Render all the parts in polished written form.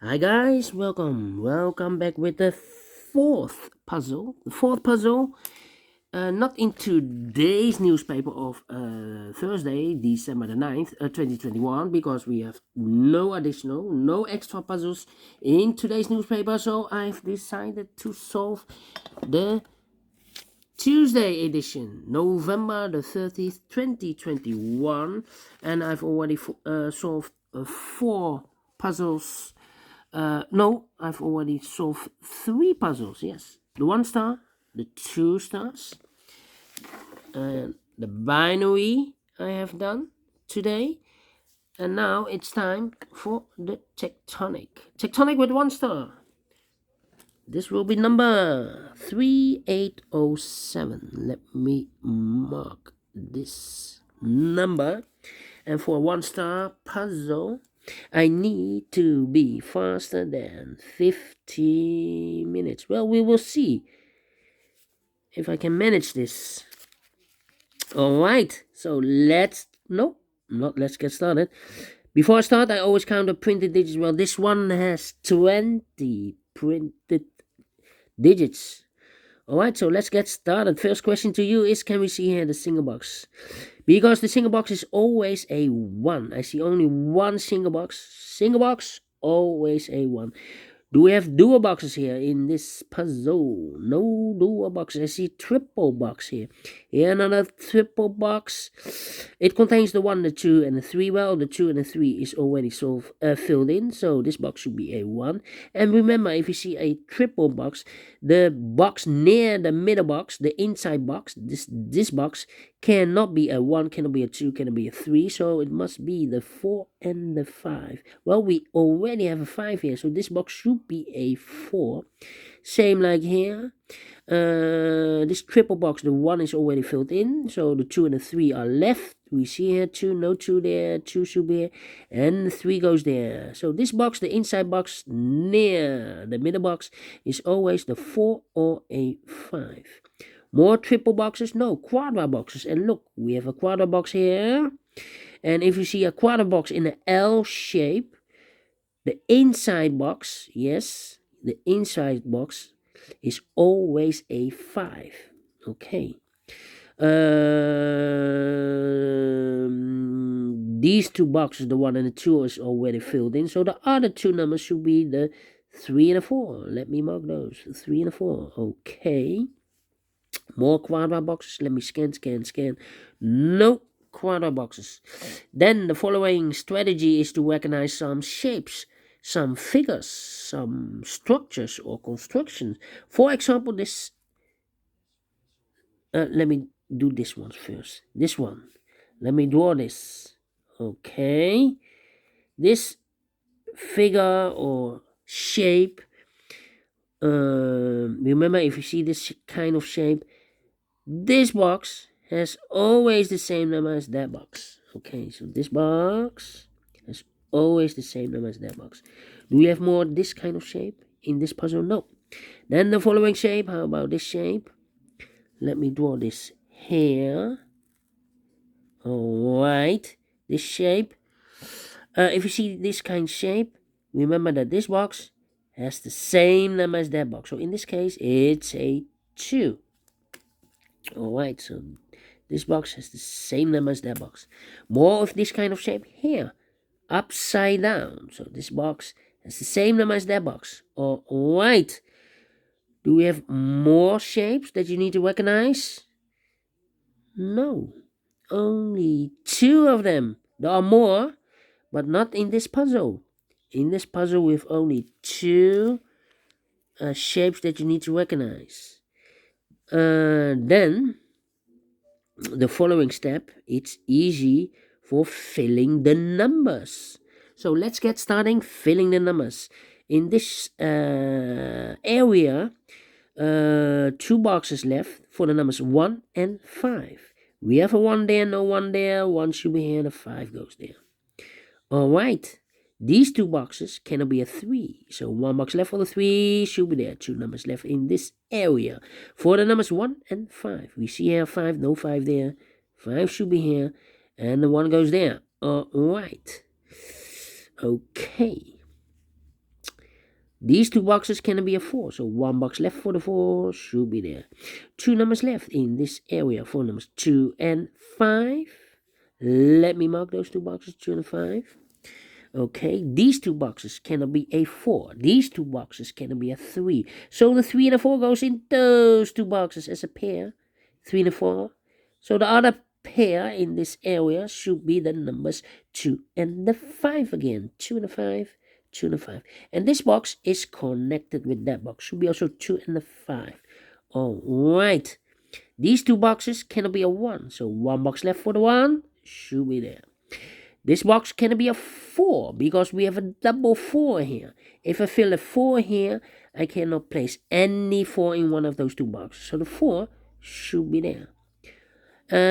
Hi guys, welcome back with the fourth puzzle. The fourth puzzle, not in today's newspaper of Thursday, December the 9th, 2021, because we have no extra puzzles in today's newspaper, so I've decided to solve the Tuesday edition, November the 30th, 2021, and I've already solved four puzzles. No, I've already solved three puzzles. Yes, the 1 star, the 2 stars, and the binary I have done today. And now it's time for the tectonic. Tectonic with 1 star. This will be number 3807. Let me mark this number. And for a 1 star puzzle, I need to be faster than 50 minutes. Well, we will see if I can manage this. Alright, so let's get started. Before I start, I always count the printed digits. Well, this one has 20 printed digits. Alright, so let's get started. First question to you is, can we see here the single box? Because the single box is always a 1. I see only one single box. Single box, always a 1. Do we have dual boxes here in this puzzle? No dual boxes. I see triple box here. Here another triple box. It contains the 1, the 2, and the 3. Well, the 2 and the 3 is already filled in, so this box should be a 1. And remember, if you see a triple box, the box near the middle box, the inside box, this box cannot be a 1, cannot be a 2, cannot be a 3, so it must be the 4 and the 5. Well, we already have a 5 here, so this box should be a 4. Same like here. This triple box, the 1 is already filled in, so the 2 and the 3 are left. We see here 2, no 2 there, 2 should be here, and 3 goes there. So this box, the inside box near the middle box, is always the 4 or a 5. More triple boxes? No, quadra boxes. And look, we have a quadra box here. And if you see a quadra box in an L shape, the inside box, yes, the inside box is always a 5. Okay. These two boxes, the 1 and the 2, is already filled in. So the other two numbers should be the 3 and the 4. Let me mark those. 3 and the 4. Okay. More quadra boxes. Let me scan. No quadra boxes. Then the following strategy is to recognize some shapes, some figures, some structures or constructions. For example, this. Let me do this one first. This one. Let me draw this. Okay. This figure or shape. Remember, if you see this kind of shape, this box has always the same number as that box. Okay, so this box has always the same number as that box. Do we have more this kind of shape in this puzzle? No. Then the following shape, how about this shape? Let me draw this here. Alright, this shape. If you see this kind of shape, remember that this box has the same number as that box. So in this case, it's a 2. Alright, so this box has the same number as that box. More of this kind of shape here. Upside down. So this box has the same number as that box. Alright. Do we have more shapes that you need to recognize? No. Only 2 of them. There are more, but not in this puzzle. In this puzzle, we have only 2 shapes that you need to recognize. Then, the following step, it's easy for filling the numbers. So let's get starting filling the numbers. In this area, 2 boxes left for the numbers 1 and 5. We have a 1 there, no 1 there, 1 should be here, the 5 goes there. Alright, these 2 boxes cannot be a 3. So 1 box left for the 3 should be there. 2 numbers left in this area. For the numbers 1 and 5. We see here 5, no 5 there. 5 should be here. And the 1 goes there. Alright. Okay. These two boxes can be a 4, so 1 box left for the 4 should be there. 2 numbers left in this area for numbers 2 and 5. Let me mark those 2 boxes, 2 and 5. Okay, these 2 boxes cannot be a 4. These 2 boxes cannot be a 3. So the 3 and the 4 goes in those 2 boxes as a pair. 3 and the 4. So the other pair in this area should be the numbers 2 and the 5 again. 2 and the 5, 2 and the 5. And this box is connected with that box. Should be also 2 and the 5. Alright. These 2 boxes cannot be a 1. So 1 box left for the 1 should be there. This box can be a 4 because we have a double 4 here. If I fill a 4 here, I cannot place any 4 in one of those 2 boxes. So the 4 should be there.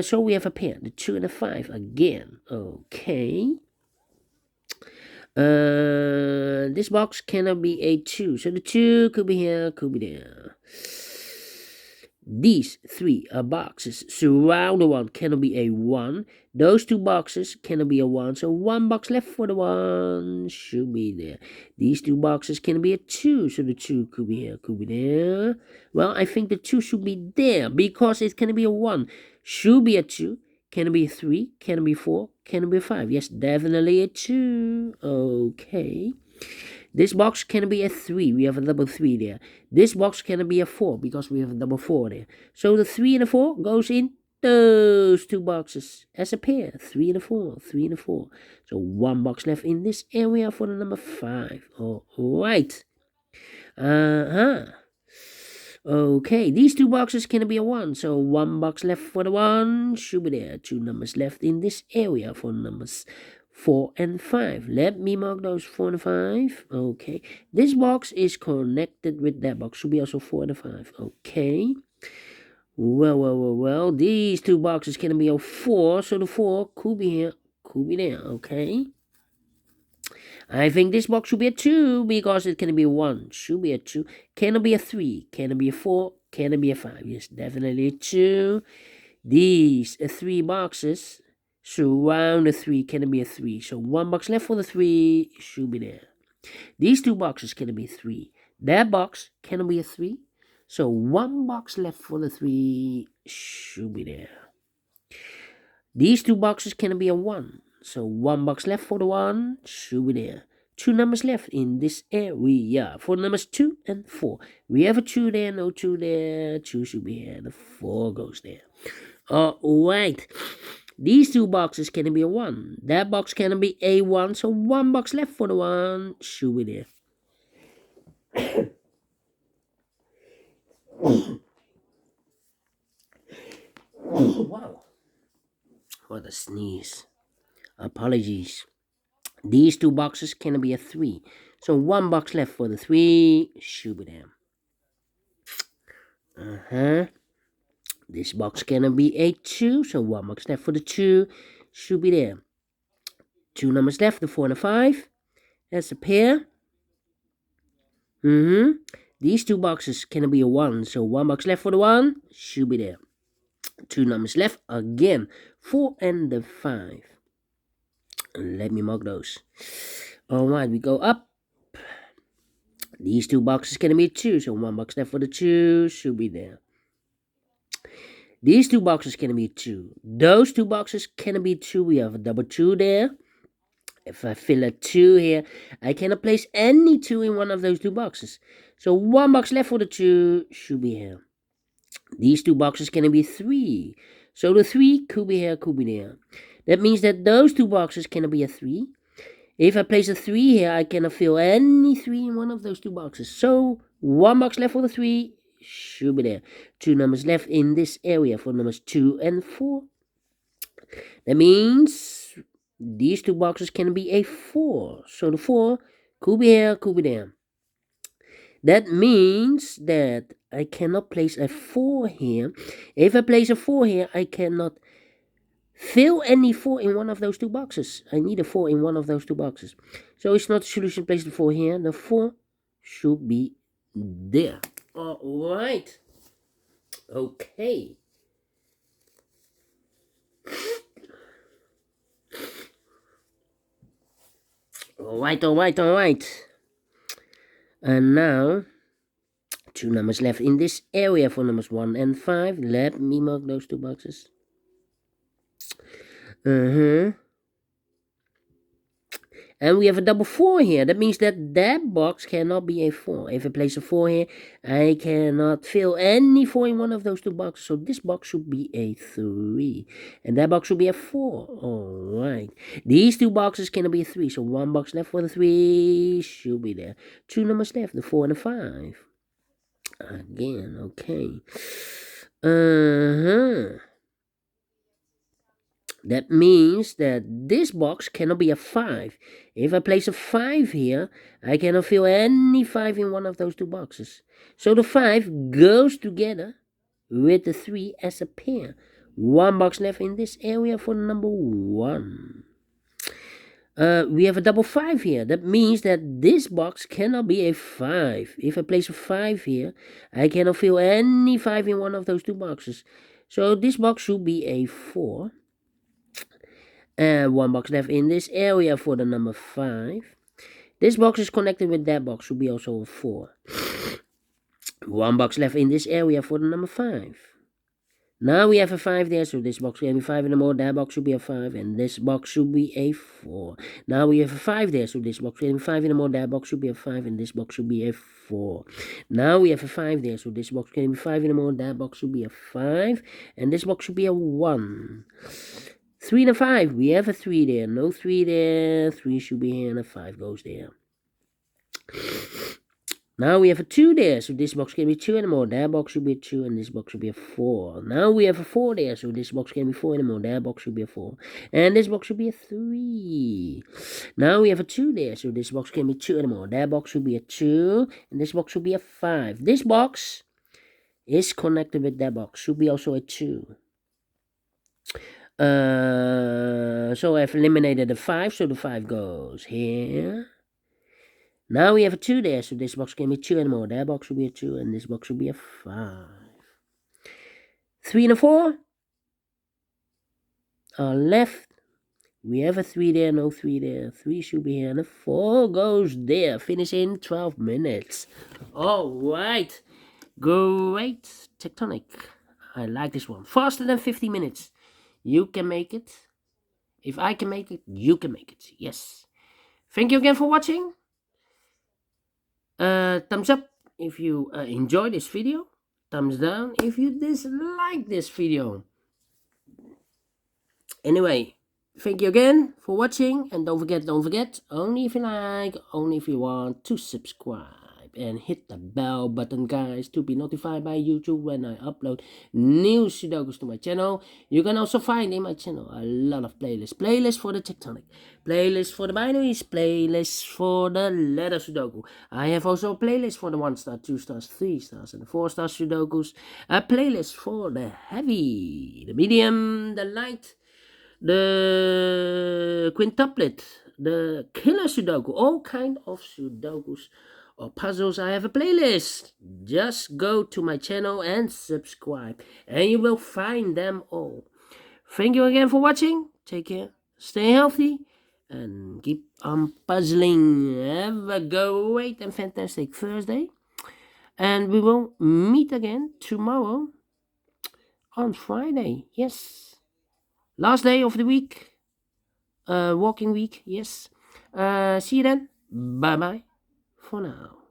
So we have a pair, the 2 and the 5 again. Okay. This box cannot be a 2. So the 2 could be here, could be there. These 3 boxes surround the 1 cannot be a 1. Those 2 boxes cannot be a 1. So 1 box left for the 1 should be there. These 2 boxes can be a 2. So the 2 could be here, could be there. Well, I think the 2 should be there because it can be a 1. Should be a 2. Can it be a 3? Can it be 4? Can it be a 5? Yes, definitely a 2. Okay. This box can be a 3. We have a double 3 there. This box can be a 4 because we have a double 4 there. So the 3 and the 4 goes in those 2 boxes as a pair. 3 and a 4, 3 and a 4. So 1 box left in this area for the number 5. Alright. Okay, these 2 boxes can be a 1. So 1 box left for the 1 should be there. 2 numbers left in this area for numbers 4 and 5. Let me mark those 4 and 5. Okay. This box is connected with that box. Should be also 4 and 5. Okay. Well. These 2 boxes can be a 4. So the 4 could be here, could be there. Okay. I think this box should be a 2 because it can be a 1. Should be a 2. Can it be a 3? Can it be a 4? Can it be a 5? Yes, definitely a 2. These 3 boxes surround the 3. Can it be a 3? So 1 box left for the 3 should be there. These 2 boxes can be 3. That box can be a 3. So 1 box left for the 3 should be there. These 2 boxes can be a 1. So 1 box left for the 1 should be there. 2 numbers left in this area for numbers 2 and 4. We have a 2 there, no 2 there. 2 should be here. The 4 goes there. Alright. These 2 boxes can be a 1. That box can be a 1. So 1 box left for the 1 should be there. Wow. What a sneeze. Apologies. These 2 boxes can be a 3. So 1 box left for the 3 should be there. This box can be a 2. So 1 box left for the 2 should be there. 2 numbers left, the 4 and the 5. That's a pair. These 2 boxes can be a 1. So 1 box left for the 1 should be there. 2 numbers left again. 4 and the 5. Let me mark those. Alright, we go up. These 2 boxes can be 2. So 1 box left for the 2 should be there. These 2 boxes can be 2. Those 2 boxes can be 2. We have a double 2 there. If I fill a 2 here, I cannot place any 2 in one of those 2 boxes. So 1 box left for the 2 should be here. These 2 boxes can be 3. So the 3 could be here, could be there. That means that those 2 boxes can be a 3. If I place a 3 here, I cannot fill any 3 in one of those 2 boxes. So 1 box left for the 3 should be there. 2 numbers left in this area for numbers 2 and 4. That means these 2 boxes can be a 4. So the 4 could be here, could be there. That means that I cannot place a 4 here. If I place a 4 here, I cannot fill any 4 in one of those 2 boxes. I need a 4 in one of those 2 boxes. So it's not a solution to place the 4 here. The 4 should be there. Alright. Okay. Alright. And now 2 numbers left in this area for numbers 1 and 5. Let me mark those 2 boxes. And we have a double 4 here. That means that box cannot be a 4. If I place a 4 here, I cannot fill any 4 in one of those 2 boxes. So this box should be a 3. And that box should be a 4. Alright. These 2 boxes cannot be a 3. So 1 box left for the 3 should be there. 2 numbers left, the 4 and the 5. Again, okay. That means that this box cannot be a 5. If I place a 5 here, I cannot fill any 5 in one of those 2 boxes. So the 5 goes together with the 3 as a pair. 1 box left in this area for number 1. We have a double 5 here. That means that this box cannot be a 5. If I place a 5 here, I cannot fill any 5 in one of those 2 boxes. So this box should be a 4. And 1 box left in this area for the number 5. This box is connected with that box, should be also a 4. 1 box left in this area for the number 5. Now we have a 5 there, so this box can be 5 and more. That box should be a 5, and this box should be a 4. Now we have a 5 there, so this box can be 5 and more. That box should be a 5, and this box should be a 4. Now we have a 5 there, so this box can be 5 and more. That box should be a 5, and this box should be a 1. 3 and a 5. We have a 3 there. No 3 there. 3 should be here, and a 5 goes there. Now we have a 2 there, so this box can be 2 and more. That box should be a 2, and this box should be a 4. Now we have a 4 there, so this box can be 4 and more. That box should be a 4. And this box should be a 3. Now we have a 2 there, so this box can be 2 and more. That box should be a 2, and this box should be a 5. This box is connected with that box. Should be also a 2. So I've eliminated the 5, so the 5 goes here. Now we have a 2 there, so this box can be 2 and more. That box should be a 2, and this box should be a 5. 3 and a 4 are left. We have a 3 there, no 3 there. 3 should be here, and a 4 goes there. Finish in 12 minutes. Alright. Great. Tectonic. I like this one. Faster than 50 minutes. You can make it. If I can make it, you can make it. Yes. Thank you again for watching. Thumbs up if you enjoyed this video. Thumbs down if you dislike this video. Anyway, thank you again for watching. And don't forget, only if you like, only if you want to subscribe. And hit the bell button, guys, to be notified by YouTube when I upload new Sudokus to my channel. You can also find in my channel a lot of playlists. Playlists for the Tectonic, playlists for the binaries, playlists for the letter Sudoku. I have also a playlist for the 1 star, 2 stars, 3 stars, and the 4 star Sudokus. A playlist for the heavy, the medium, the light, the quintuplet, the killer Sudoku, all kind of Sudokus or puzzles. I have a playlist. Just go to my channel and subscribe, and you will find them all. Thank you again for watching. Take care, stay healthy, and keep on puzzling. Have a great and fantastic Thursday, and we will meet again tomorrow on Friday. Yes, last day of the week, walking week. Yes. See you then. Bye bye for now.